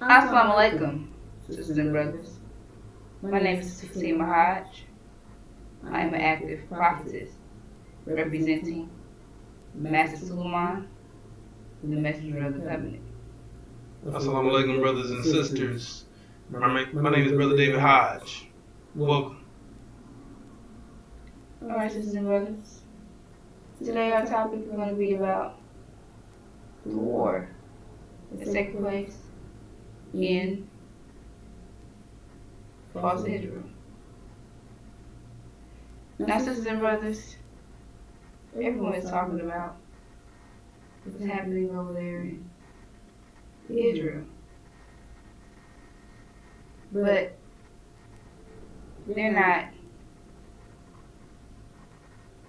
Assalamu alaikum, sisters and brothers. My name is Fatima Hodge. I am an active prophetess representing Master Suleiman, the messenger of the covenant. Assalamu alaikum, brothers and sisters. My name is Brother David Hodge. Welcome. Alright, sisters and brothers. Today our topic is going to be about the war that's taking place in false Israel. Now, sisters and brothers, everyone is talking about what's happening over there in Israel. But they're not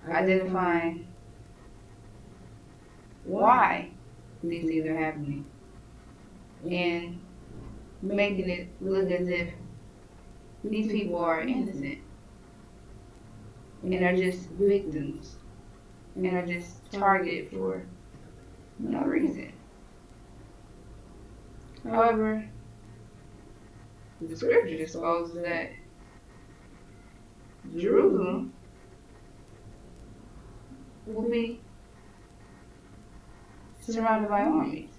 identifying why these things are happening and making it look as if these people are innocent and are just victims and are just targeted for no reason. However, the scripture discloses that Jerusalem will be surrounded by armies.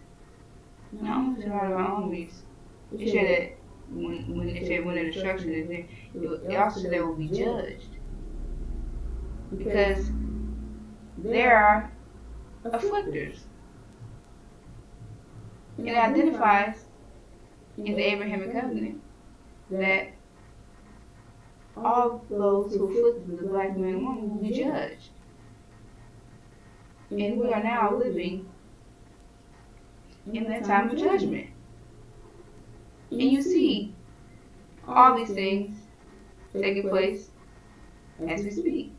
Not only surrounded by armies, it said that when it said when the destruction is there, it also said they will be judged. Because there are afflictors. It identifies in the Abrahamic covenant that all those who afflicted the black man and woman will be judged. And we are now living in that time of judgment. And you see all these things taking place as we speak.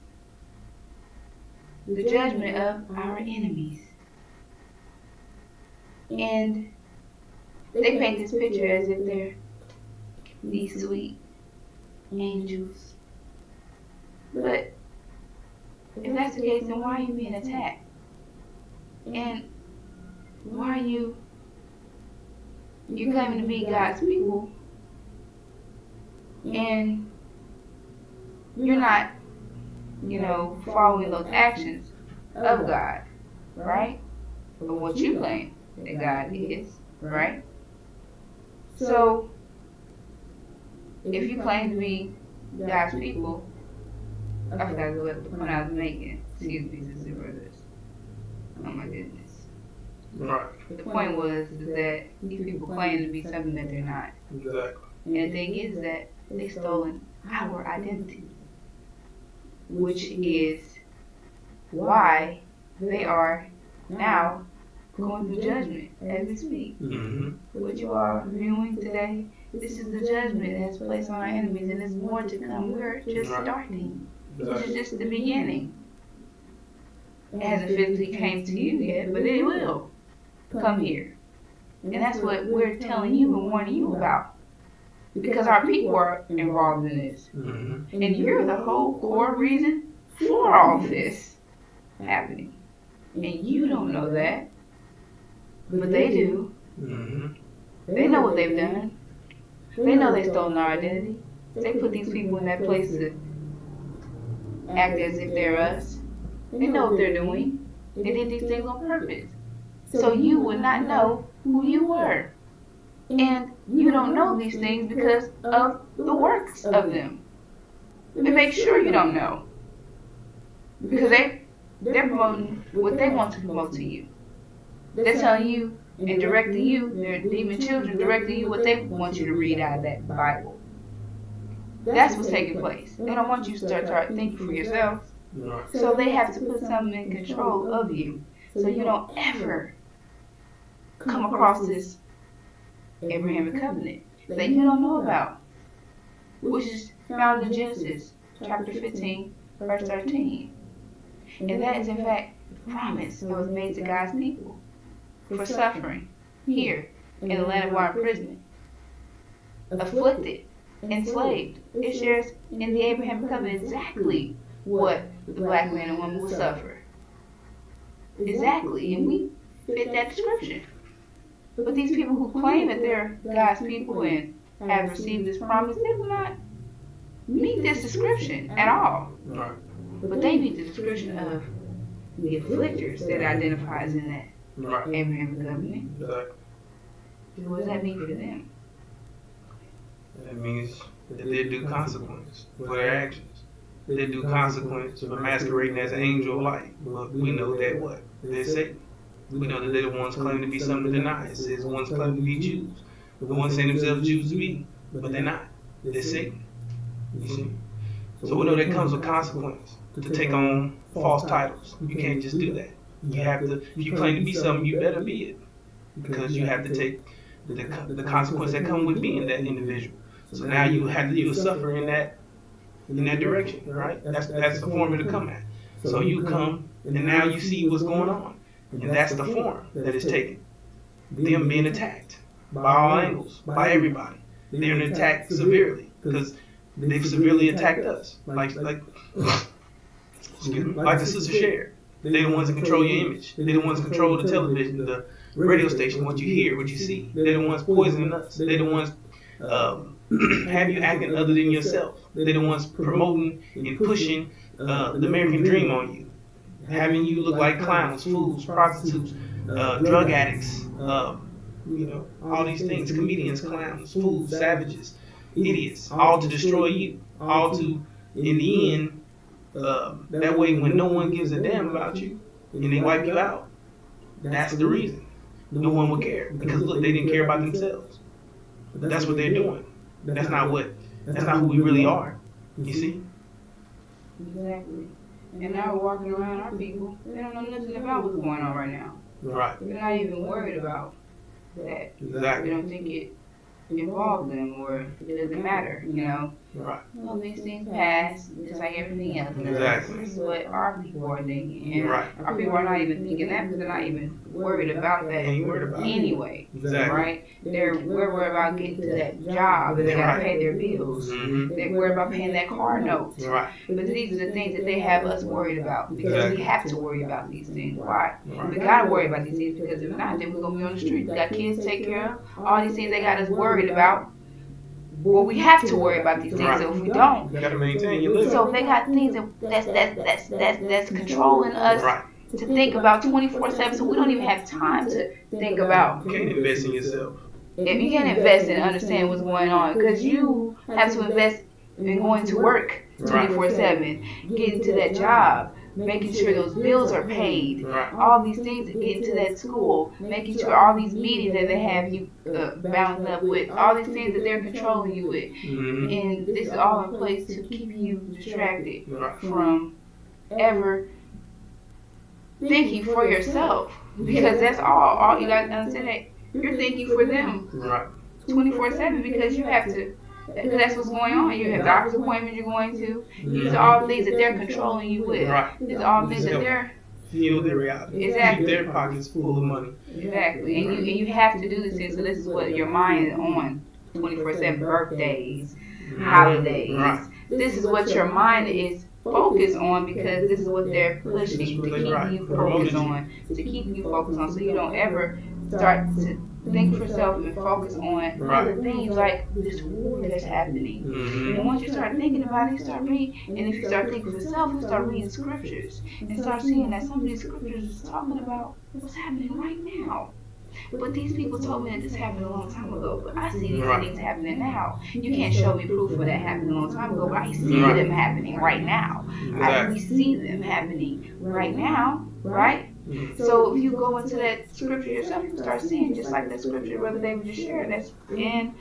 The judgment of our enemies. And they paint this picture as if they're these sweet angels. But if that's the case, then why are you being attacked? And why are you claiming to be God's people and you're not, following those actions of God, right? Of what you claim that God is, right? So, if you claim to be God's people, I forgot what the point I was making. Excuse me, sisters and brothers. Oh my goodness. Right. The point was that these people claim to be something that they're not. Exactly. And the thing is that they've stolen our identity, which is why they are now going through judgment as we speak. Mm-hmm. What you are viewing today, this is the judgment that's placed on our enemies, and there's more to come. We're just starting. This is just the beginning. It hasn't physically came to you yet, but it will come here. And that's what we're telling you and warning you about. Because our people are involved in this. Mm-hmm. And you're the whole core reason for all this happening. And you don't know that. But they do. Mm-hmm. They know what they've done. They know they've stolen our identity. They put these people in that place to act as if they're us. They know what they're doing. They did these things on purpose. So you would not know who you were. And you don't know these things because of the works of them. They make sure you don't know. Because they're promoting what they want to promote to you. They're telling you and directing you, their demon children directing you what they want you to read out of that Bible. That's what's taking place. They don't want you to start thinking for yourself. Right. So they have to put something in control of you. So you don't ever come across this Abrahamic covenant that you don't know about, which is found in Genesis chapter 15, verse 13. And that is in fact the promise that was made to God's people for suffering here in the land of our imprisonment, afflicted, enslaved. It shares in the Abrahamic covenant exactly what the black man and woman will suffer. Exactly, and we fit that description. But these people who claim that they're God's people and have received this promise, they will not meet this description at all. Right. But they meet the description of the afflictors that identifies in that Right. Abrahamic covenant. Exactly. So what does that mean for them? That means that they do consequence for their actions. They do consequence for masquerading as an angel of light. But we know that what? They're Satan. We know that they're the ones claiming to be something they're not. It says the ones claiming to be Jews. The ones saying themselves Jews to be, but they're not. They're Satan. You see? So we know that comes with consequence to take on false titles. You can't just do that. You have to, if you claim to be something, you better be it. Because you have to take the consequence that comes with being that individual. So now you'll suffer in that direction, right? That's the form it'll come at. So you come and now you see what's going on. And that's the form that is taken. Them being attacked by all angles, by everybody. They're attacked severely because they've severely attacked us. Like the sister shared. They're the ones that control your image. They're the ones that control the television, the radio station, what you hear, what you see. They're the ones poisoning us. They're the ones have you acting other than yourself. They're the ones promoting and pushing the American dream on you. Having you look like clowns, fools, prostitutes, drug addicts, all these things, comedians, clowns, fools, savages, idiots, all to destroy you, all to, in the end, that way when no one gives a damn about you and they wipe you out, that's the reason. No one will care because look, they didn't care about themselves. That's what they're doing. That's not who we really are. You see? Exactly. And now we're walking around our people, they don't know nothing about what's going on right now. Right. They're not even worried about that. Exactly. They don't think it involves them or it doesn't matter, Right. Well, these things pass just like everything else. Exactly. This is what our people are thinking. And Right. our people are not even thinking that because they're not even worried about that Ain't worried about it. anyway. Exactly. Right? We're worried about getting to that job and they gotta pay their bills. Mm-hmm. They're worried about paying that car note. Right. But these are the things that they have us worried about because Exactly. we have to worry about these things. Why? Right. We gotta worry about these things because if not, then we're gonna be on the street. We got kids to take care of. All these things they got us worried about. Well, we have to worry about these things. Right. So if we don't, You gotta maintain your living. so if they got things that's controlling us Right. to think about 24/7, so we don't even have time to think about. You can't invest in yourself. If you can't invest and understand what's going on, because you have to invest in going to work 24/7, getting to that job, making sure those bills are paid, Right. all these things, getting to that school, making sure all these meetings that they have you bound up with, all these things that they're controlling you with. Mm-hmm. And this is all in place to keep you distracted Right. from ever thinking for yourself. Because that's all you got to understand that you're thinking for them Right. 24/7 because you have to. Because that's what's going on. You have doctor's appointments you're going to. These Mhm. are all things that they're controlling you with. Right. These are all things that they're Feel their reality. Exactly. Keep their pockets full of money. exactly. And you have to do these things. So this is what your mind is on 24/7. Birthdays, holidays. Right. This is what your mind is focused on because this is what they're pushing to keep you focused on. To keep you focused on, so you don't ever start to think for yourself and focus on other things like this war that's happening. Mm-hmm. And once you start thinking about it, you start reading, and if you start thinking for yourself, you start reading scriptures and start seeing that some of these scriptures is talking about what's happening right now. But these people told me that this happened a long time ago, but I see these things happening now. You can't show me proof of that happening a long time ago, but I see them happening right now. We see them happening right now, right? So if you go into that scripture yourself, you start seeing just like that scripture Brother David just shared. That's in,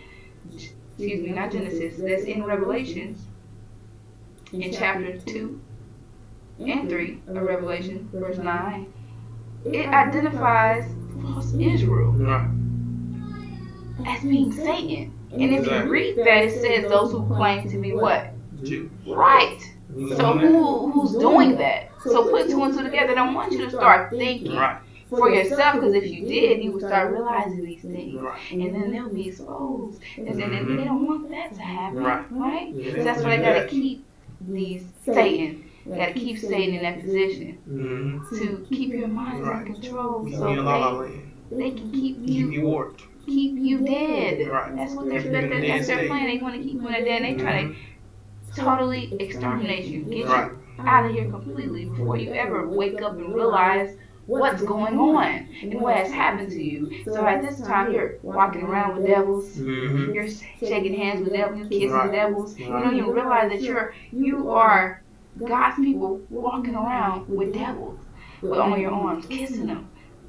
not Genesis. That's in Revelations, in chapter 2 and 3 of Revelation, verse 9. It identifies false Israel Right. as being Satan. And if you read that, it says those who claim to be what? Jew. Right. So who's doing that? So put two and two together. I want you to start thinking Right. for yourself, because if you did, you would start realizing these things, Right. and then they'll be exposed. And then they don't want that to happen, Right. right? Yeah, So that's why they gotta keep these Satan. They gotta keep Satan in that position Mm-hmm. to keep your mind Right. in control. Keep So me in la la land. they can keep Keep you you warped. dead. Right. That's what Keep you in a dead that's their state. plan. They want to keep you in a dead. They try to totally exterminate you, get Right. you out of here completely before you ever wake up and realize what's going on and what has happened to you. So at this time, you're walking around with devils. Mm-hmm. You're shaking hands with devils. You're kissing Right. devils. You Right. don't even realize that you are God's people walking around with devils on your arms, kissing them,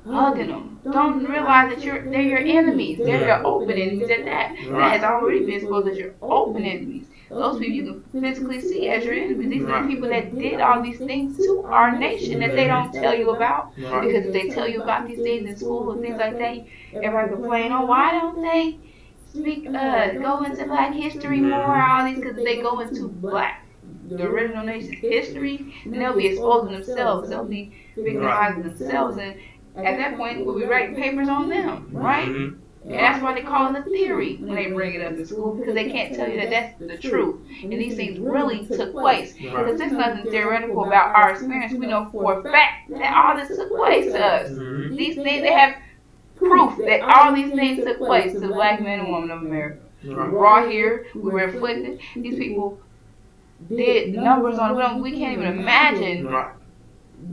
hugging them. Don't realize that they're your enemies. They're your open enemies. That has already been exposed as your open enemies. Those people you can physically see as your enemies. These are the people that did all these things to our nation that they don't tell you about. Right. Because if they tell you about these things in school and things like that, everybody complain, oh, why don't they go into Black history more? All these, because they go into the original nation's history, and they'll be exposing themselves. They'll be victimizing themselves, and at that point, we'll be writing papers on them, right? Mm-hmm. And that's why they call it a theory when they bring it up in school, because they can't tell you that that's the truth. And these things really took place. Because there's nothing theoretical about our experience. We know for a fact that all this took place to us. Mm-hmm. These things, they have proof that all these things took place to the Black man and woman of America. Right. We were all here. We were afflicted. These people did numbers on them. We can't even imagine Right.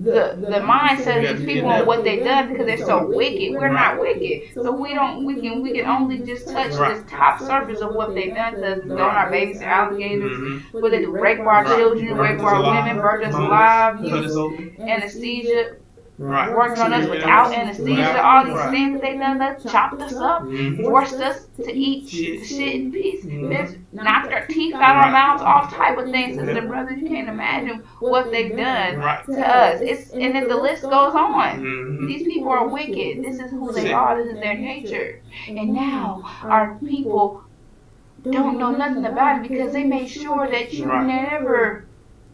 the mindset of these people and what they've done, because they're so wicked. We're not wicked, so we can only just touch this top surface of what they've done to us. Thrown our babies to alligators, Mm-hmm. what they do, rape our children, rape our women, burn us alive, Cut us use open. anesthesia, Right. working on us without anesthesia, all these things that they've done, that chopped us up, Mm-hmm. forced us to eat shit in peace, Mhm. knocked our teeth out our mouths, all type of things. Sisters and brothers, you can't imagine what they've done Right. to us. And if the list goes on, Mm-hmm. these people are wicked. This is who they are. This is their nature. And now our people don't know nothing about it, because they made sure that you never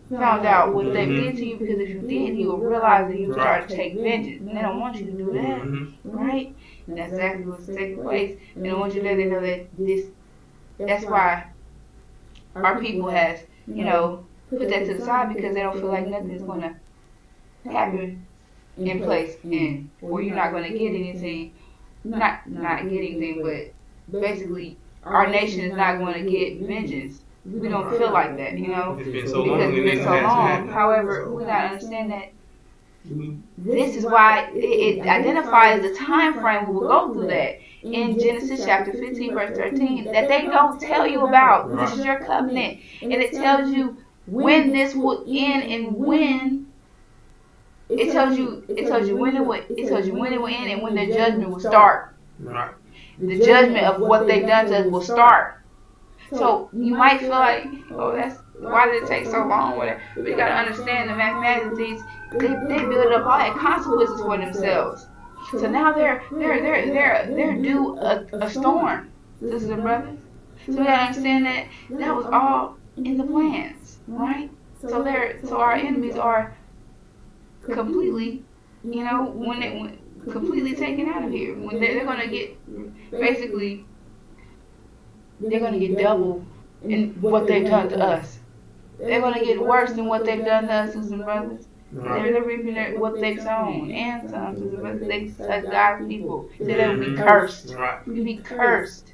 found out what they did to you, because if you did, you would realize that you would start to take vengeance. And they don't want you to do that, Mm-hmm. right? And that's exactly what's taking place. And they want you to let them know that that's why our people has, put that to the side, because they don't feel like nothing is going to happen in place, and or you're not going to get anything, not get anything, but basically our nation is not going to get vengeance. We don't feel like that, It's been so long because and it's been it so hasn't long. happened. However, we gotta understand that Mhm. this is why it identifies the time frame. We will go through that in Genesis chapter 15, verse 13, that they don't tell you about. This is your covenant, and it tells you when this will end and when. It tells you when it will end and when the judgment will start. Right. The judgment of what they've done to us will start. So you might feel like, oh, that's why did it take so long? Whatever. But you gotta understand the mathematics of these. They build up all that consequences for themselves. So now they're due a storm, sisters and brothers. So we gotta understand that was all in the plans, right? So our enemies are completely, when completely taken out of here. When they're gonna get basically. They're going to get double in what they've done to us. They're going to get worse than what they've done to us, sisters and brothers. Right. They're reaping what they've sown, and some, sisters and brothers. They touch God's people. So they will be cursed. Right. You be cursed.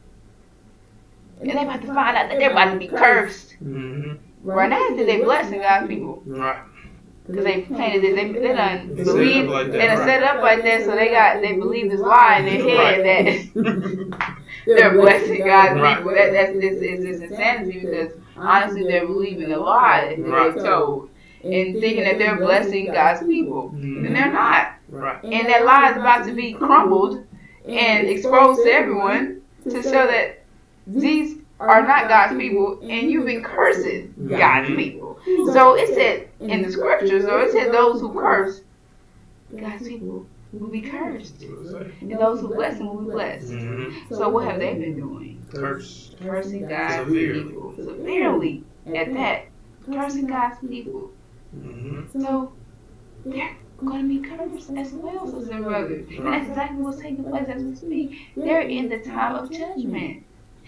And they're about to find out that they're about to be cursed. Mm-hmm. Right now, they're blessing God's people. Right. Because they planted it, they done They believe, set it up like that, they done set it up like that, so they believe this lie in their head that they're blessing God's people. It's insanity, because honestly they're believing a lie that they've told and thinking that they're blessing God's people, and they're not. Right. And that lie is about to be crumbled and exposed to everyone to show that these are not God's people, and you've been cursing God's people. So it said in the scriptures, it said those who curse God's people will be cursed, and those who bless him will be blessed. Mm-hmm. So what have they been doing? Cursing God's people severely. At that, cursing God's people. Mm-hmm. So they're going to be cursed as well, sisters and brothers. And that's exactly what's taking place as we speak. They're in the time of judgment.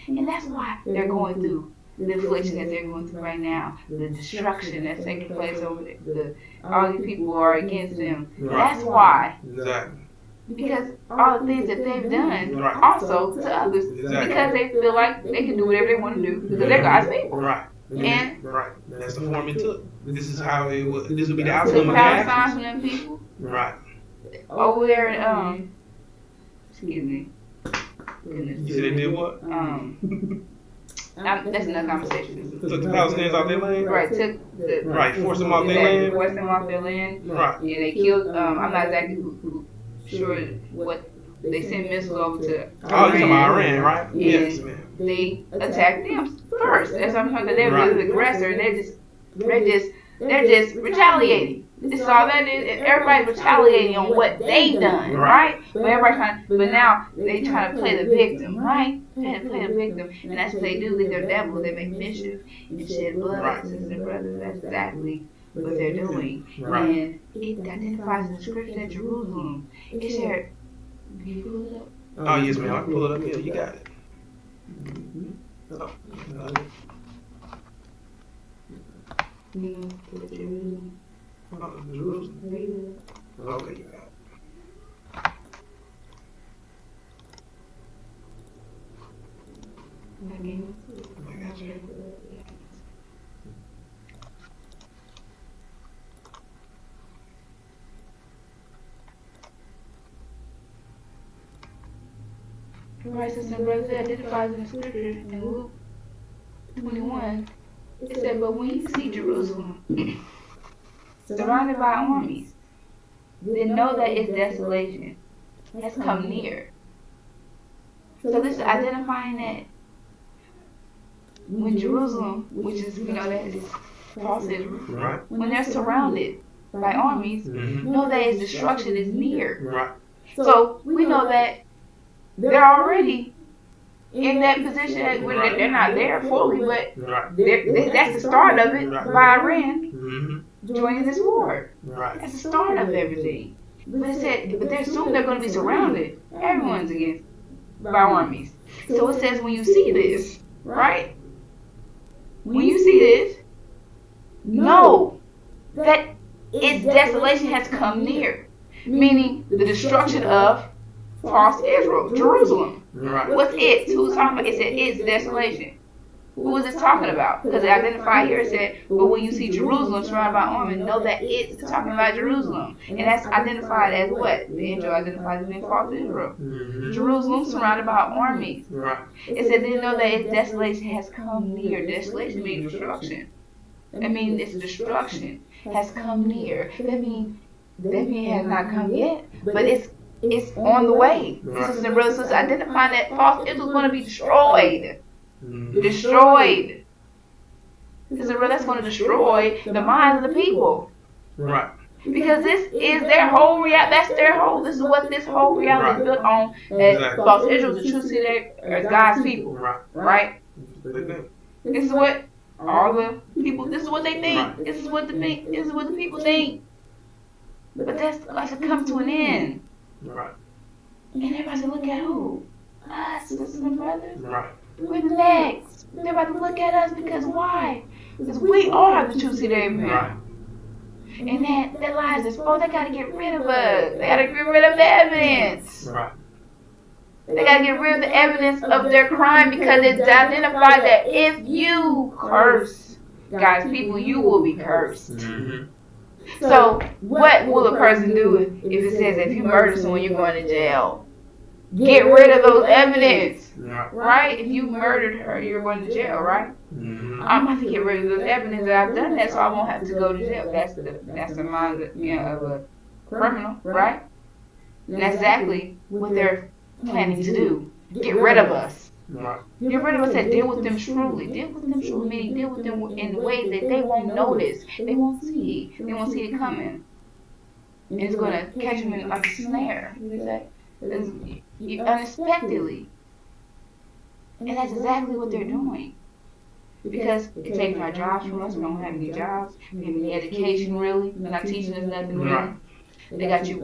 And that's why they're going through the affliction that they're going through right now, the destruction that's taking place over there. All these people are against them. Right. That's why. Exactly. because all the things that they've done Right. also to others. Exactly. Because they feel like they can do whatever they want to do because they're God's people. Right. And right. That's the form it took. This is how it would. This would be the took outcome of the power signs actions. from them people Right. over there in excuse me. You said they did what? That's another conversation. Took the Palestinians off their land. Right, took the Right. Forced them off their land. forced them off their land. Right. And they killed. I'm not exactly sure what they sent missiles over to. Oh, you talking about Iran, right? Yeah. Yes, ma'am. They attacked them first. That's what I'm talking about. They're the aggressor, and they're just retaliating. This is all that is. Everybody's retaliating on what they done, right? But everybody's but now they trying to play the victim, right? Trying to play the victim, and that's what they do. They're devils. They make mischief and shed blood, Right. sisters and brothers. That's exactly what they're doing. Right. And it identifies in the scripture that Jerusalem. It said, can you pull it up? Oh, yes, ma'am. I can pull it up here. You got it. Oh, Jerusalem. Jerusalem. Okay, you got it. I got you. Right, sister and brothers, it identifies in the scripture in Luke 21. It said, but when you see Jerusalem surrounded by armies, then know that its desolation has come near. So this is identifying that when Jerusalem, which is, that is false Israel, Right. when they're surrounded by armies, Mm-hmm. know that its destruction is near. Right. So we know that they're already in that position where they're not there fully, but Right. that's the start of it by Iran Mm-hmm. joining this war. Right. That's the start of everything. But it said, but they're soon they're going to be surrounded. Everyone's against by armies. So it says when you see this, right? When you see this, know that its desolation has come near, meaning the destruction of false Israel, Jerusalem. Right. What's it? Who's talking about? It said its desolation. Who is it talking about? Because it identified here, it said, but when you see Jerusalem surrounded by armies, know that it's talking about Jerusalem. And that's identified as what? The angel identifies as being false Israel. Mm-hmm. Jerusalem surrounded by armies. Right. It said, then know that its desolation has come near. Desolation means destruction. That means its destruction has come near. That means it has not come yet, but it's on the way. Right. Sisters and brothers, sisters, identifying that false Israel is going to be destroyed. Mm-hmm. Destroyed. Because that's going to destroy the minds of the people. Right. Because this is their whole that's their whole, this is what this whole reality is built on. As Exactly. false Israel, the true city as God's people. Right. Right? Right. This is what all the people, this is what they think. Right. This is what the people think. But that's going to come to an end. Right. And everybody's going to look at who? Us, sisters and brothers. Right. We're the next. They're about to look at us because why? Because we are the true seed of Abraham. Right. And that lies is, they got to get rid of us. They got to get rid of the evidence. Right. They got to get rid of the evidence of their crime because it identifies that if you curse God's people, you will be cursed. Mm-hmm. So what will a person do if it says if you murder someone, you're going to jail? Get rid of those evidence. Right. Right? If you murdered her, you're going to jail, right? Mm-hmm. I'm going to get rid of those evidence that I've done that so I won't have to go to jail. That's the mind of a criminal, right? And that's exactly what they're planning to do. Get rid of us. Right. Get rid of us and deal with them truly. Deal with them truly, meaning deal with them in ways that they won't notice. They won't see. They won't see it coming. And it's going to catch them in like a snare. Unexpectedly. And that's exactly what they're doing. Because it's taking our jobs from us. We don't have any jobs. We don't have any education, really. They're not teaching us nothing, really. Right. They got you,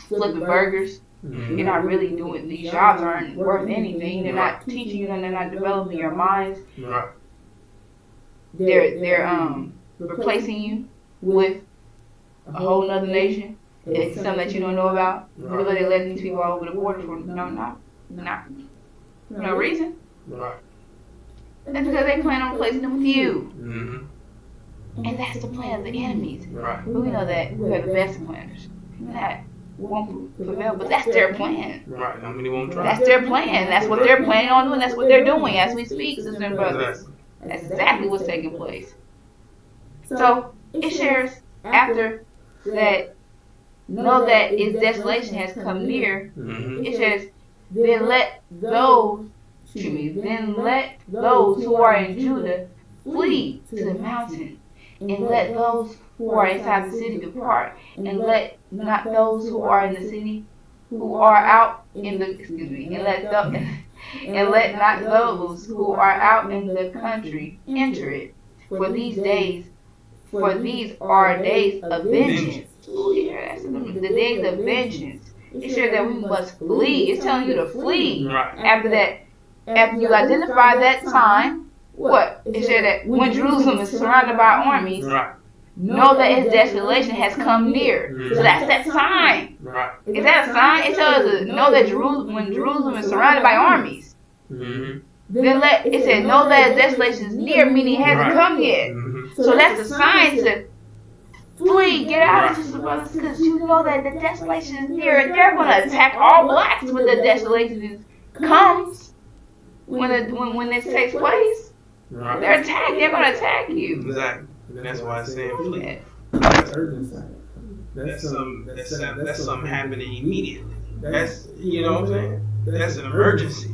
flipping burgers. Mm-hmm. You're not really doing, these jobs aren't worth anything. They're not teaching you, they're not developing your minds. Right. They're replacing you with a whole nother nation. It's something that you don't know about. Because they're letting these people all over the border for no reason. Right. That's because they plan on replacing them with you. Mm-hmm. And that's the plan of the enemies. Right. But we know that we are the best planners. That won't prevail, but that's their plan. Right. How many won't try? That's their plan. That's what they're planning on doing. That's what they're doing as we speak, sisters and brothers. Exactly. That's exactly what's taking place. So it shares after that, know that its desolation has come near. Mm-hmm. It says, then let those who are in Judah flee to the mountain, and let those who are inside the city depart, and let not those who are in the city who are out in the and let not those who are out in the country enter it. For these are days of vengeance. Yeah, that's the days of vengeance. It says that we must flee. It's telling you to flee. Right. After that, after you identify that time, what? It said that when Jerusalem is surrounded by armies, Right. know that its desolation has come near. So that's that sign. Right. Is that a sign? It tells us to know that when Jerusalem is surrounded by armies, Mm-hmm. then it said know that its desolation is near, meaning it hasn't come yet. Mm-hmm. So that's the sign to flee, get out, sisters and brothers, because you know that the desolation is near, and they're going to attack all blacks when the desolation comes. When this takes place, Right. they're attacked. They're going to attack you. Exactly. And that's why it's saying flee. That's urgency. That's something happening immediately. That's, you know what I'm saying? That's an emergency.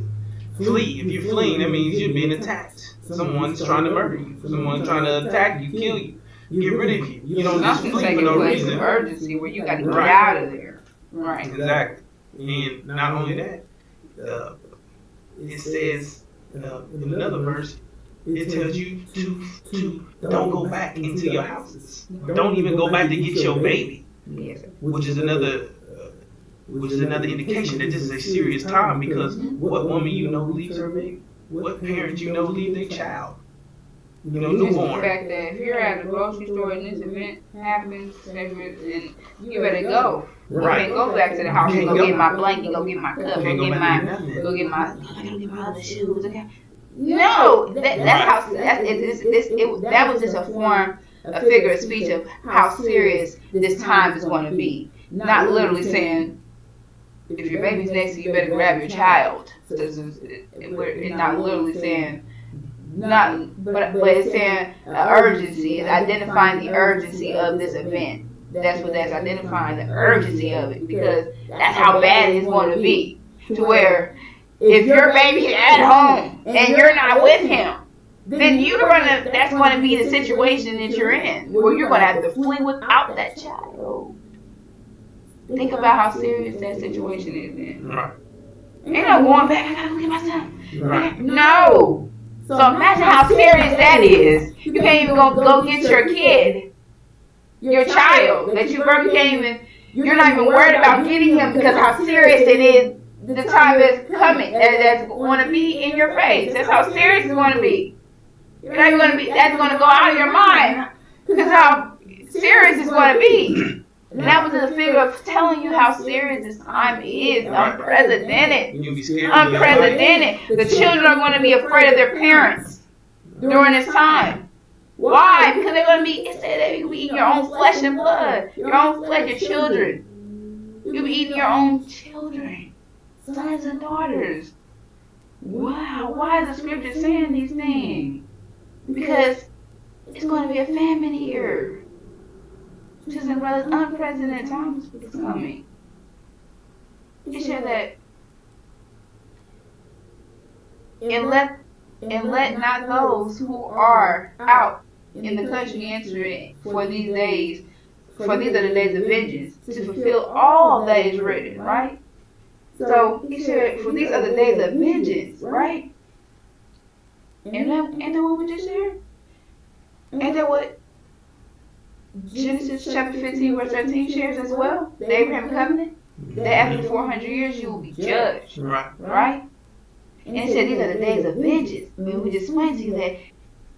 Flee. If you're fleeing, that means you're being attacked. Someone's trying to murder you. Someone's trying to attack you, kill you, get rid of you. You don't just Nothing's flee for taking no place of reason. urgency where you got to get Right. out of there. Right. Exactly. And not only that, it says in another verse, it tells you to don't go back into your houses. Don't even go back to get your baby, Yes. which is another indication that this is a serious time, because what woman you know leaves her baby? What parent you know leave their child? You know, Just the newborn. fact that if you're at the grocery store and this event happens, then you better go. You Right. can't go back to the house and Can't go go. get my blanket, go get my cup, Can't go go back get to nothing. my other shoes. Okay. No, that's how that was just a figure of speech of how serious this time is going to be. Not literally saying if your baby's next to you, you better grab your child. It's not literally saying but it's saying urgency. It's identifying the urgency of this event. That's what that's identifying, the urgency of it, because that's how bad it's going to be. To where if your baby's at home and you're not with him, then that's going to be the situation that you're in, where you're going to have to flee without that child. Think about how serious that situation is then. Right. Ain't no going back, I gotta go get my son. Right. No. So imagine how serious that is. You can't even go get your kid, your child that you birthed. You're not even worried about getting him because how serious it is. The time that's coming, that's going to be in your face. That's how serious it's going to be. You're not even going to be. That's going to go out of your mind because how serious it's going to be. And that was in the figure of telling you how serious this time is. Unprecedented. You'll be scared. Unprecedented. The children are going to be afraid of their parents during this time. Why? Because they're going to be, it said that you'll be eating your own flesh and blood. Your own flesh, your children. You'll be eating your own children. Sons and daughters. Wow. Why is the scripture saying these things? Because it's going to be a famine here. Sisters and brothers, unprecedented times is coming. It said that, and let not those who are out in the country enter it, for these are the days of vengeance, to fulfill all that is written, right? So he said, for these are the days of vengeance, right? And then what we just shared? And then what Genesis chapter 15 verse 13 shares as well? The Abraham covenant? That after 400 years you will be judged. Right. Right? And it said these are the days of vengeance. I mean, we just explained to you that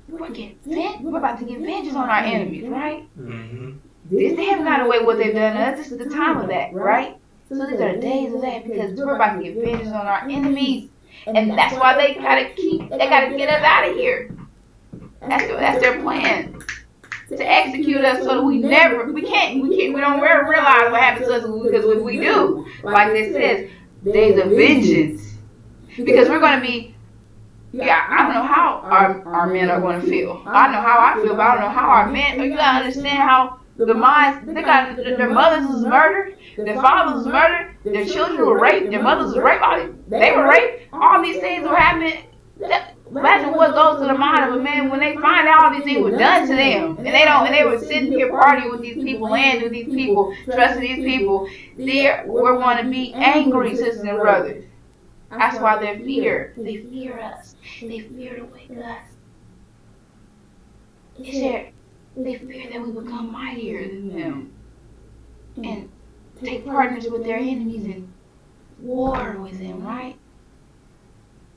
we're about to get vengeance on our enemies, right? Mm-hmm. They haven't gotten away with what they've done to us. This is the time of that, right? So these are the days of that because we're about to get vengeance on our enemies. And that's why they gotta get us out of here. That's their plan. To execute us so that we don't realize what happens to us, because if we do, like this says, days of vengeance. Because we're gonna be, I don't know how our men are gonna feel. I know how I feel, but I don't know how our men, you gotta understand how the minds, their mothers was murdered, their fathers was murdered, their children were raped, their mothers were raped, they were raped, all these things were happening. Imagine what goes to the mind of a man when they find out all these things were done to them, and they were sitting here partying with these people, landing with these people, trusting these people. We're going to be angry, sisters and brothers. That's why they fear. They fear us. They fear to wake us. They fear that we become mightier than them and take partners with their enemies and war with them, right?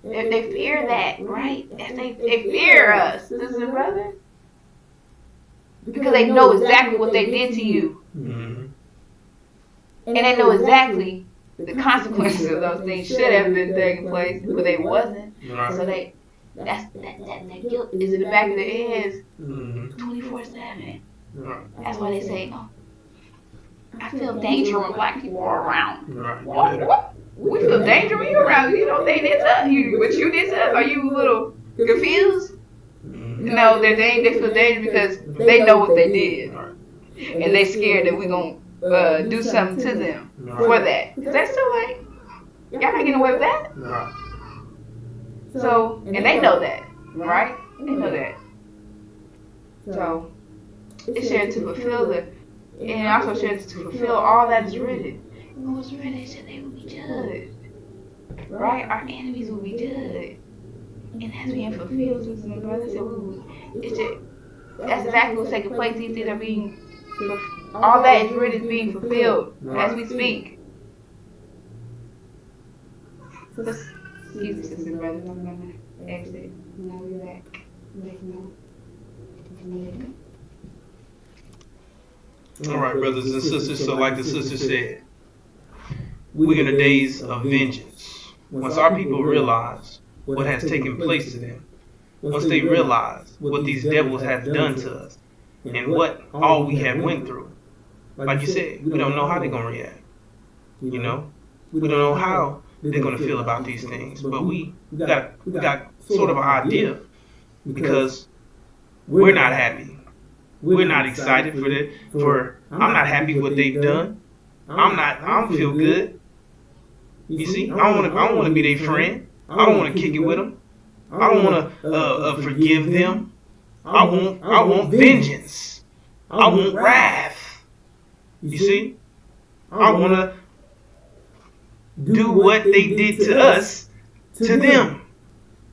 They fear that, right? They fear us, sisters and brothers. Because they know exactly what they did to you. Mm-hmm. And they know exactly the consequences of those things should have been taking place, but they wasn't. Right. So that guilt is in the back of their heads 24/7. Right. That's why they say, oh, I feel danger when black people are around. Right. What? We feel danger when you're around. You know they did to us. What you did to us? Are you a little confused? No, they feel danger because they know what they did, and they scared that we're gonna do something to them for that. Because that's still like, y'all not getting away with that. So, and they know that, right? They know that. So, it's shared to fulfill and also shared to fulfill all that is written. And what was written, it said they will be judged, right? Our enemies will be judged, and that's being fulfilled. Sisters and brothers, that's exactly what's taking place. These things are being, all that is written is being fulfilled as we speak. Excuse me, sisters and brothers, I'm gonna exit. Now we're back. All right, brothers and sisters. So, like the sister said, we're in the days of vengeance. Once our people realize what has taken place to them, once they realize what these devils have done to us, and what all we have went through, like you said, we don't know how they're gonna react. You know, we don't know how they're gonna feel about these things, but we got sort of an idea, because we're not happy. We're not excited I'm not happy with what they've done. I don't feel good. You see, I don't want to be their friend. I don't want to kick it with them. I don't want to forgive them. I want vengeance. I want wrath. You see, I want to do what they did to us to them.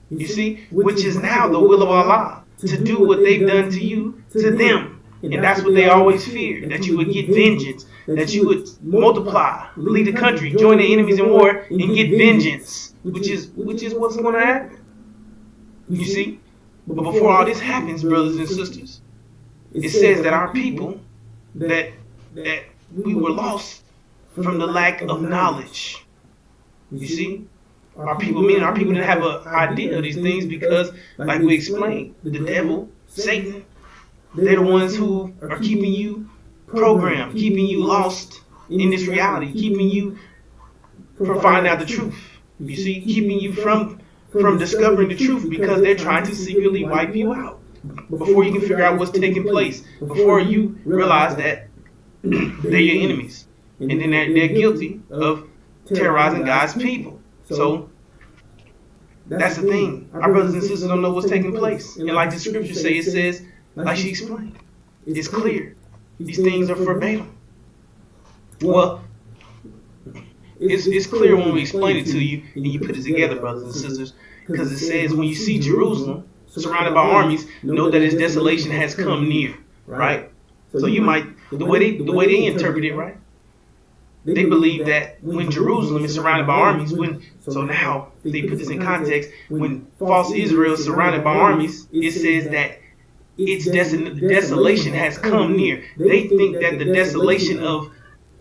You see, which is now the will of Allah, to do what they've done to you to them. And that's what they always feared, that you would get vengeance, that you would multiply, lead the country, join the enemies in war, and get vengeance, which is what's going to happen. You see? But before all this happens, brothers and sisters, it says that our people, that we were lost from the lack of knowledge. You see? Our people didn't have an idea of these things because, like we explained, the devil, Satan, they're the ones who are keeping you programmed, keeping you lost in this reality, keeping you from finding out the truth. You see, keeping you from discovering the truth, because they're trying to secretly wipe you out before you can figure out what's taking place, before you realize that they're your enemies, and then they're guilty of terrorizing God's people. So that's the thing. Our brothers and sisters don't know what's taking place, and like the scriptures say, it says, like she explained, it's clear. These things are verbatim. Well, it's clear when we explain it to you and you put it together, brothers and sisters, because it says when you see Jerusalem surrounded by armies, know that its desolation has come near, right? So you might, the way they interpret it, right? They believe that when Jerusalem is surrounded by armies, so now they put this in context, when false Israel is surrounded by armies, it says that its desolation has come near. They think that the desolation of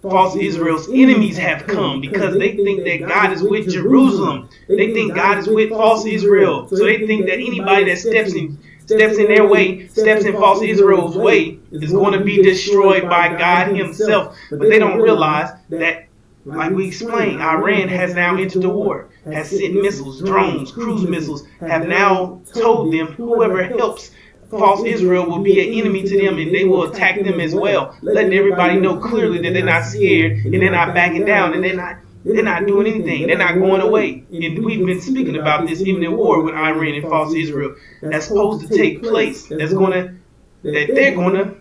false Israel's enemies have come because they think that God is with Jerusalem. They think God is with false Israel. So they think that anybody that steps in their way, steps in false Israel's way, is going to be destroyed by God himself. But they don't realize that, like we explained, Iran has now entered the war, has sent missiles, drones, cruise missiles, have now told them whoever helps false Israel will be an enemy to them and they will attack them as well, letting everybody know clearly that they're not scared and they're not backing down and they're not doing anything. They're not going away. And we've been speaking about this even in war with Iran and false Israel. That's supposed to take place. That they're gonna,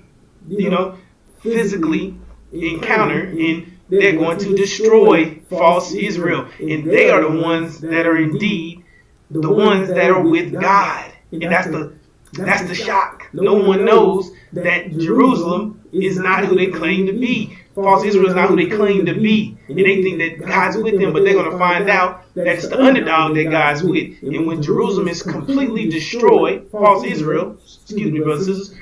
physically encounter, and they're going to destroy false Israel. And they are the ones that are indeed the ones that are with God. And that's the shock. No one knows that Jerusalem is not who they claim to be. False Israel is not who they claim to be. And they think that God's with them, but they're going to find out that it's the underdog that God's with. And when Jerusalem is completely destroyed, false Israel, excuse me, brothers and sisters,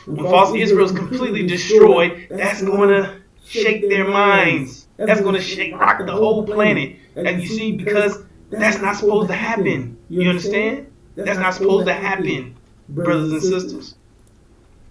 when false Israel is completely destroyed, that's going to shake their minds. That's going to rock the whole planet. And you see, because that's not supposed to happen. You understand? That's not supposed to happen, brothers and sisters.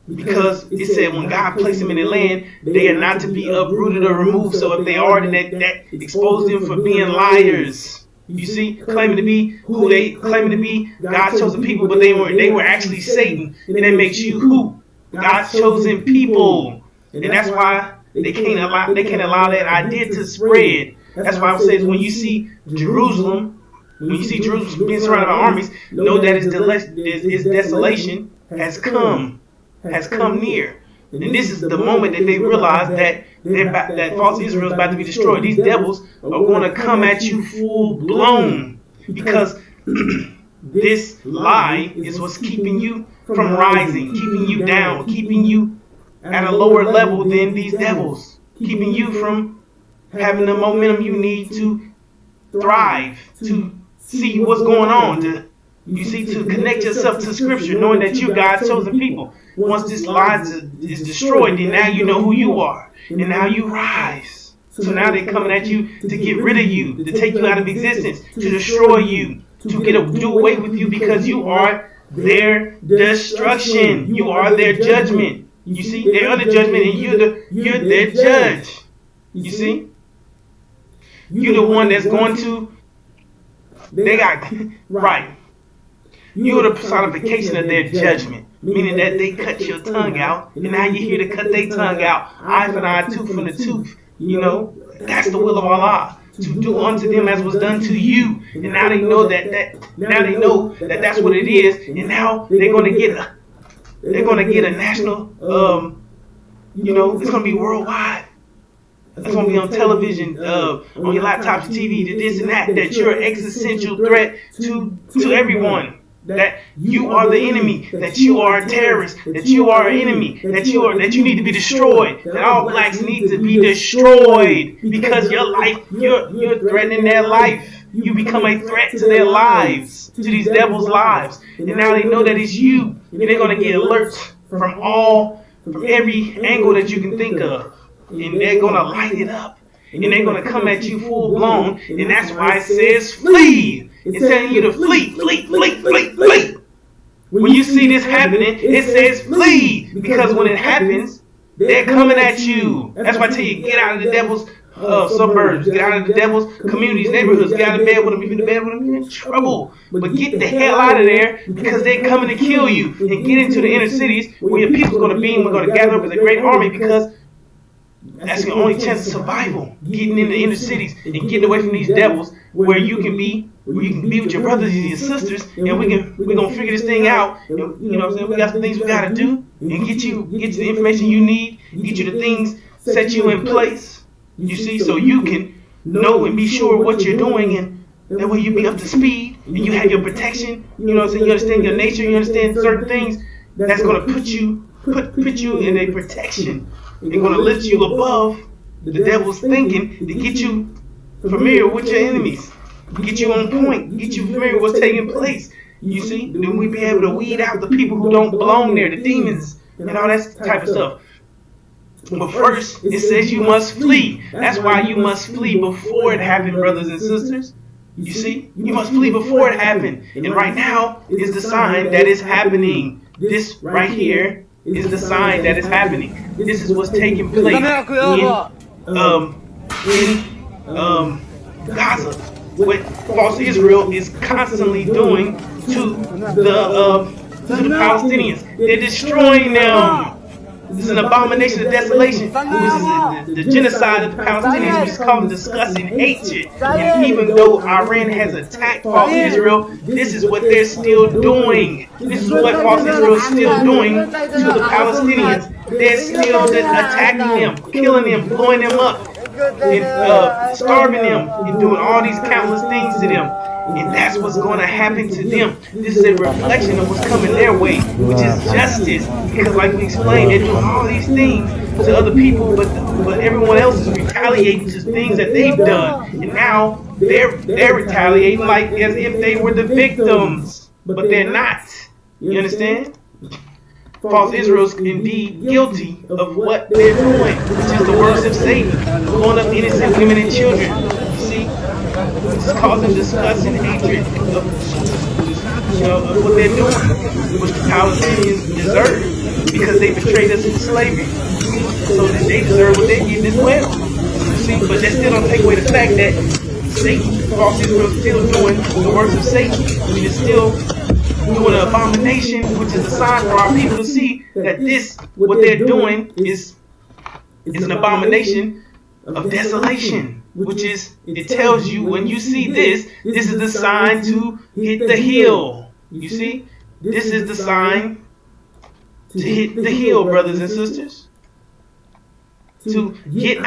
Because it said when God placed them in the land, they are not to be uprooted or removed. So if they are, then that exposed them for being liars. You see, claiming to be who they claiming to be, God's chosen people, but they were actually Satan. And that makes you who? God's chosen people. And that's why they can't allow that idea to spread. That's why it says when you see Jerusalem being surrounded by armies, know that its desolation has come near. And this is the moment that they realize that false Israel is about to be destroyed. These devils are going to come at you full blown because this lie is what's keeping you from rising, keeping you down, keeping you at a lower level than these devils, keeping you from having the momentum you need to thrive, to see what's going on, to connect yourself to Scripture, knowing that you God's chosen people. Once this lie is destroyed, then now you know who you are, and now you rise. So now they're coming at you to get rid of you, to take you out of existence, to destroy you, to do away with you, because you are their destruction. You are their judgment. You see, they're under judgment, and you're their judge. You see, you're the one that's going to. Right. You're the personification of their judgment, meaning that they cut your tongue out, and now you're here to cut their tongue out. Eye for an eye, tooth for the tooth. That's the will of Allah, to do unto them as was done to you. And now they know that that's what it is, and now they're going to get a national. It's going to be worldwide. It's going to be on television, on your laptops, your TV, to this and that you're an existential threat to everyone. That you are the enemy, that you are a terrorist, that you are an enemy, that you need to be destroyed, that all blacks need to be destroyed because your life, you're threatening their life. You become a threat to their lives, to these devils' lives. And now they know that it's you. And they're going to get alerts from every angle that you can think of. And they're going to light it up. And they're going to come at you full blown. And that's why it says flee. It's telling you to flee, flee, flee, flee, flee. When you see this happening, it says flee. Because when it happens, they're coming at you. That's why I tell you, get out of the devil's suburbs. Get out of the devil's communities, neighborhoods. Get out of bed with them. If you're in bed with them, you're in trouble. But get the hell out of there, because they're coming to kill you. And get into the inner cities where your people's going to be, and we're going to gather up as a great army, because that's your only chance of survival. Getting in the inner cities and getting away from these devils, where you can be with your brothers and your sisters, and we're gonna figure this thing out. And, you know what I'm saying? We got some things we gotta do, and get you the information you need, get you the things, set you in place. You see, so you can know and be sure what you're doing, and that way you be up to speed, and you have your protection. You know what I'm saying? You understand your nature, you understand certain things that's gonna put you in a protection. They're going to lift you above the devil's thinking to get you familiar with your enemies, get you on point, get you familiar with what's taking place. You see, then we be able to weed out the people who don't belong there, the demons and all that type of stuff. But first, it says you must flee. That's why you must flee before it happened, brothers and sisters. You see, you must flee before it happened. And right now is the sign that is happening. This right here is the sign that is happening. This is what's taking place in Gaza. What false Israel is constantly doing to the Palestinians. They're destroying them. This is an abomination of desolation, which is the genocide of the Palestinians, which is called disgusting hatred. And even though Iran has attacked false Israel, this is what they're still doing. This is what false Israel is still doing to the Palestinians. They're still attacking them, killing them, blowing them up, and starving them, and doing all these countless things to them. And that's what's going to happen to them. This is a reflection of what's coming their way, which is justice. Because like we explained, they're doing all these things to other people, but everyone else is retaliating to things that they've done. And now they're retaliating like as if they were the victims. But they're not. You understand? False Israel's indeed guilty of what they're doing, which is the works of Satan, blowing up innocent women and children. You see? It's causing disgust and hatred of what they're doing, which the Palestinians deserve, because they betrayed us into slavery. So that they deserve what they're getting as well. You see, but that still don't take away the fact that Satan, false Israel, is still doing the works of Satan. It is still doing an abomination, which is a sign for our people to see that what they're doing is an abomination of desolation. Which is, it tells you when you see this is the sign to hit the hill. You see, this is the sign to hit the hill, brothers and sisters. To get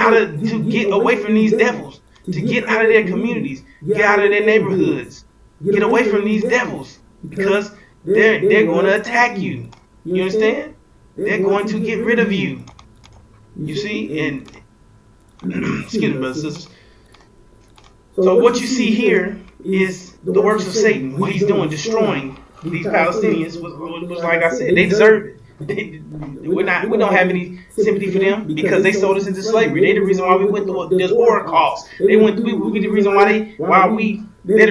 away from these devils, to get out of their communities, get out of their neighborhoods, get away from these devils, because they're going to attack you. You understand? They're going to get rid of you. You see, and excuse me, brothers and sisters. So what you see here is the works of Satan. What he's doing, destroying these Palestinians, was like I said, they deserve it. We don't have any sympathy for them because they sold us into slavery. They're the reason why we went through this Holocaust. They're the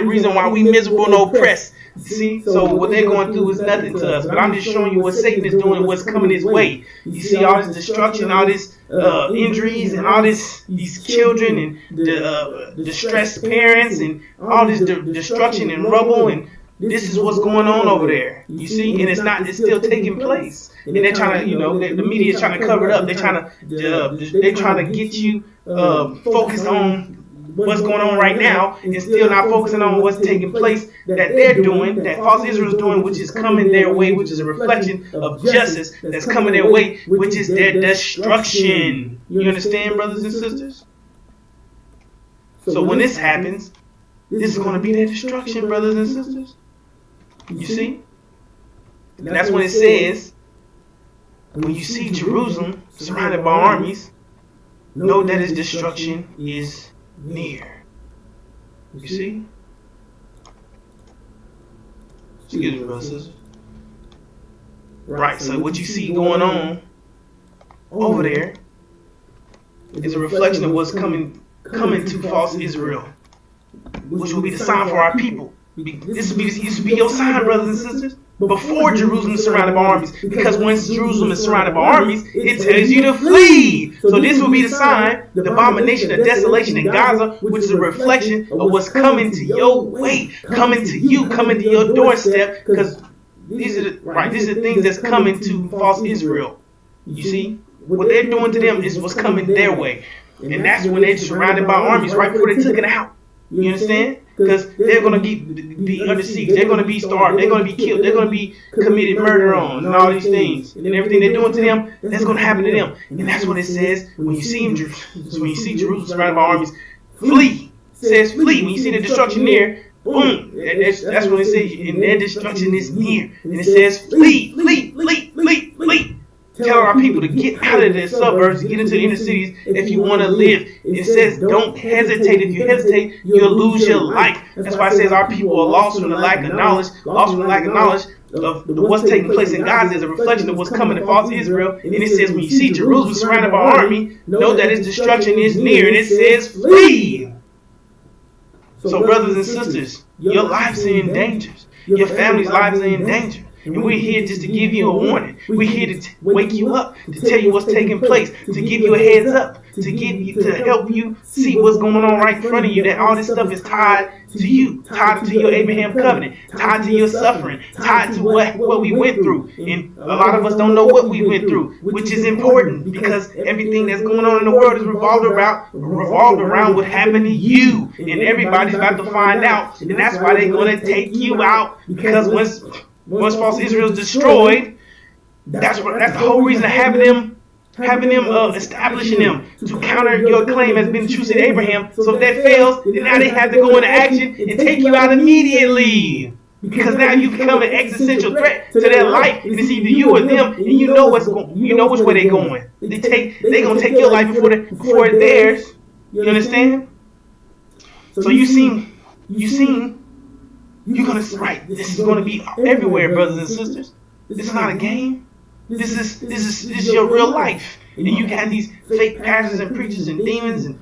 reason why we miserable and oppressed. See, so what they're going through is nothing to us. But I'm just showing you what Satan is doing, what's coming his way. You see all this destruction, all this injuries, and all these children and distressed parents, and all this destruction and rubble, and this is what's going on over there. You see, and it's still taking place. And they're trying to, the media is trying to cover it up. They're trying to get you focused on what's going on right now, and still not focusing on what's taking place that they're doing, that false Israel's doing, which is coming their way, which is a reflection of justice that's coming their way, which is their destruction. You understand, brothers and sisters? So when this happens, this is going to be their destruction, brothers and sisters. You see? And that's when it says, when you see Jerusalem surrounded by armies, know that its destruction is near. You see? Excuse me, brothers and sisters. Right, so what you see going on over there is a reflection of what's coming to false Israel, which will be the sign for our people. This will be your sign, brothers and sisters, before Jerusalem is surrounded by armies. Because once Jerusalem is surrounded by armies, it tells you to flee. So this will be the sign, the abomination of desolation in Gaza, which is a reflection of what's coming to your way, coming to you, coming to your doorstep. Because these are the things that's coming to false Israel. You see, what they're doing to them is what's coming their way, and that's when they're surrounded by armies right before they took it out. You understand? Because they're going to be under siege. They're going to be starved. They're going to be killed. They're going to be committed murder on and all these things. And everything they're doing to them, that's going to happen to them. And that's what it says when you see Jerusalem surrounded by armies, flee. It says flee. When you see the destruction near, boom. That's when it says, and their destruction is near. And it says flee, flee, flee, flee, flee. telling our people to get out of their suburbs, to get into the inner cities if you want to live. It says don't hesitate. If you hesitate, you'll lose your life. That's why it says our people are lost from the lack of knowledge, lost from the lack of knowledge of what's taking place in Gaza is a reflection of what's coming to false Israel. And it says when you see Jerusalem surrounded by army, know that its destruction is near. And it says flee. So brothers and sisters, your lives are in danger. Your family's lives are in danger. And we're here just to give you a warning. We're here to wake you up, to tell you what's taking place, to give you a heads up, to help you see what's going on right in front of you, that all this stuff is tied to you, tied to your Abraham covenant, tied to your suffering, tied to what we went through. And a lot of us don't know what we went through, which is important because everything that's going on in the world is revolved around what happened to you. And everybody's about to find out. And that's why they're going to take you out, because once false Israel is destroyed, that's the whole reason of having them establishing them to counter your claim as being the true seed of Abraham. So if that fails, then now they have to go into action and take you out immediately. Because now you become an existential threat to their life, and it's either you or them, and you know which way they're going. They're gonna take your life before it's theirs. You understand? So you're gonna right. This is gonna be everywhere, brothers and sisters. This is not a game. This is your real life. And you got these fake pastors and preachers and demons and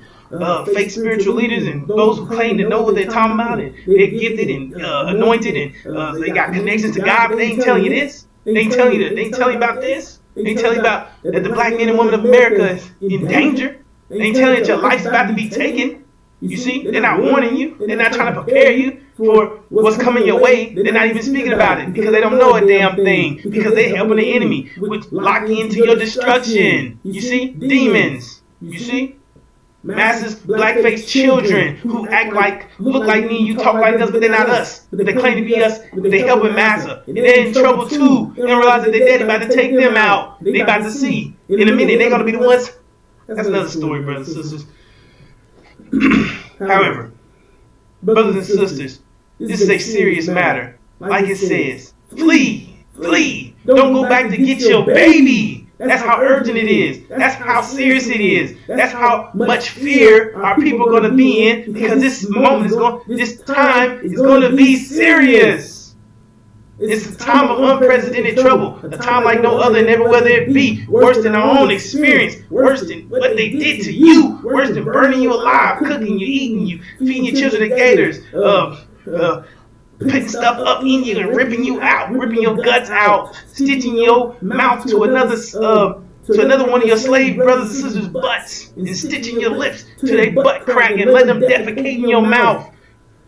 fake spiritual leaders and those who claim to know what they're talking about, and they're gifted and anointed and they got connections to God, but they ain't telling you this. They ain't telling you about this. They ain't telling you about that the black men and women of America is in danger. They ain't telling you that your life's about to be taken. You see, they're not warning you. They're not trying to prepare you for what's coming your way. They're not even speaking about it because they don't know a damn thing. Because they're helping the enemy, which lock into your destruction. You see, demons. You see, masses, black-faced children who look like me, you talk like us, but they're not us. But they claim to be us, but they helping massa. And they're in trouble too. They don't realize that their daddy about to take them out. They about to see. In a minute, they're going to be the ones. That's another story, brothers and sisters. However, brothers and sisters, this is a serious matter. Like it says, flee, flee. Don't go back to get your baby. That's how urgent it is. That's how serious it is. That's how much fear our people are going to be in, because this time is going to be serious. It's a time of unprecedented trouble, a time like no other, and never will there be. Worse than our own experience, worse than what they did to you, worse than burning you alive, cooking you, eating you, feeding your children to gators, putting stuff up in you and ripping you out, ripping your guts out, stitching your mouth to another one of your slave brothers and sisters' butts, and stitching your lips to their butt crack and letting them defecate in your mouth.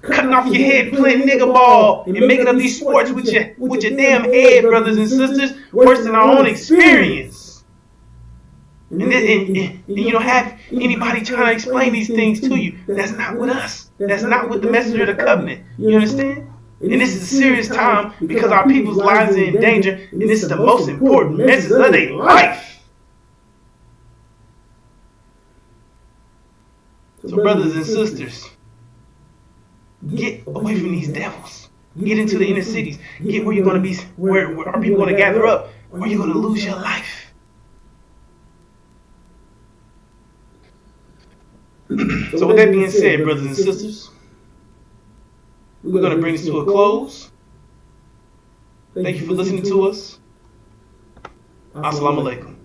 Cutting off your head, playing nigga ball, and making up these sports with your damn head, brothers and sisters, worse than our own experience. And you don't have anybody trying to explain these things to you. That's not with us. That's not with the messenger of the covenant. You understand? And this is a serious time because our people's lives are in danger, and this is the most important message of their life. So brothers and sisters, get away from these devils. Get into the inner cities. Get where you're going to be, where are people going to gather up, or you're going to lose your life. So with that being said, brothers and sisters, we're going to bring this to a close. Thank you for listening to us. Assalamu alaikum.